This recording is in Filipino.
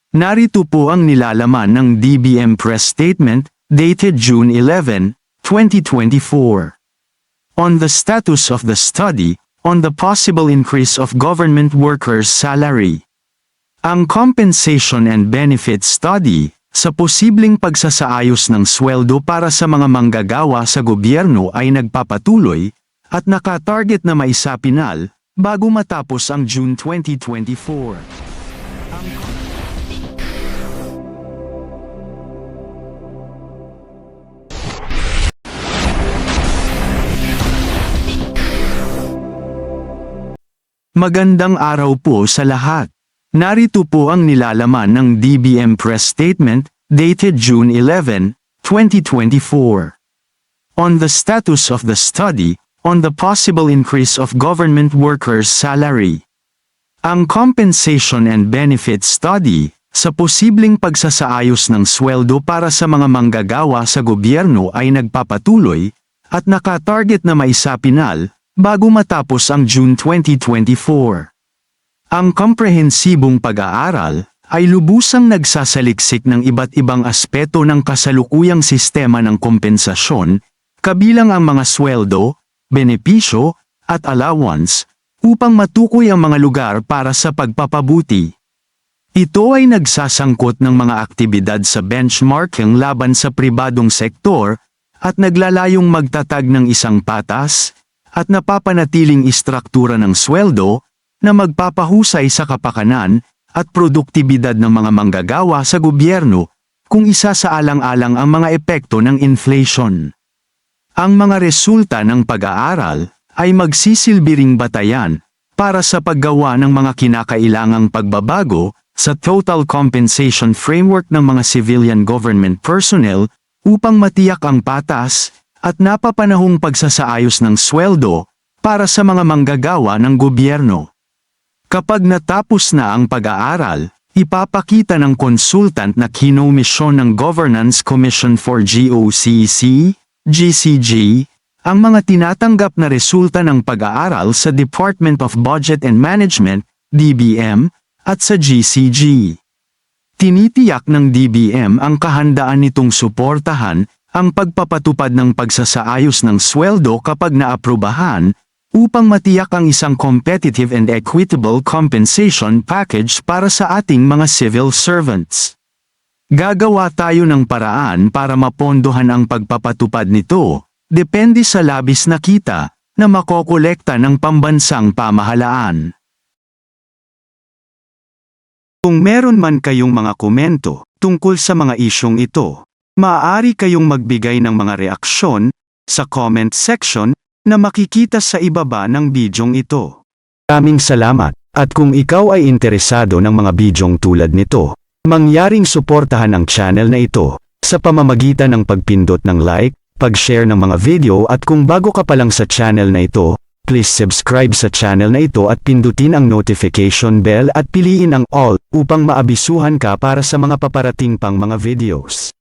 Narito po ang nilalaman ng DBM press statement dated June 11, 2024. On the status of the study on the possible increase of government workers' salary. Ang Compensation and Benefits Study sa posibleng pagsasaayos ng sweldo para sa mga manggagawa sa gobyerno ay nagpapatuloy at nakatarget na maisapinal bago matapos ang June 2024. Magandang araw po sa lahat. Narito po ang nilalaman ng DBM press statement dated June 11, 2024. On the status of the study on the possible increase of government workers' salary. Ang Compensation and Benefits Study sa posibleng pagsasaayos ng sweldo para sa mga manggagawa sa gobyerno ay nagpapatuloy at nakatarget na maisapinal bago matapos ang June 2024. Ang komprehensibong pag-aaral ay lubusang nagsasaliksik ng iba't ibang aspeto ng kasalukuyang sistema ng kompensasyon, kabilang ang mga sweldo, benepisyo, at allowance, upang matukoy ang mga lugar para sa pagpapabuti. Ito ay nagsasangkot ng mga aktibidad sa benchmarking laban sa pribadong sektor at naglalayong magtatag ng isang patas at napapanatiling istruktura ng sweldo na magpapahusay sa kapakanan at produktibidad ng mga manggagawa sa gobyerno kung isasaalang-alang ang mga epekto ng inflation. Ang mga resulta ng pag-aaral ay magsisilbing batayan para sa paggawa ng mga kinakailangang pagbabago sa Total Compensation Framework ng mga civilian government personnel upang matiyak ang patas at napapanahong pagsasaayos ng sweldo para sa mga manggagawa ng gobyerno. Kapag natapos na ang pag-aaral, ipapakita ng konsultant na kinomisyon ng Governance Commission for GOCC, GCG, ang mga tinatanggap na resulta ng pag-aaral sa Department of Budget and Management, DBM, at sa GCG. Tinitiyak ng DBM ang kahandaan nitong suportahan ang pagpapatupad ng pagsasaayos ng sweldo kapag naaprubahan upang matiyak ang isang competitive and equitable compensation package para sa ating mga civil servants. Gagawa tayo ng paraan para mapondohan ang pagpapatupad nito, depende sa labis na kita na makokolekta ng pambansang pamahalaan. Kung meron man kayong mga komento tungkol sa mga isyong ito, maaari kayong magbigay ng mga reaksyon sa comment section na makikita sa ibaba ng bidyong ito. Maraming salamat, at kung ikaw ay interesado ng mga bidyong tulad nito, mangyaring suportahan ang channel na ito sa pamamagitan ng pagpindot ng like, pag-share ng mga video, at kung bago ka pa lang sa channel na ito, please subscribe sa channel na ito at pindutin ang notification bell at piliin ang all upang maabisuhan ka para sa mga paparating pang mga videos.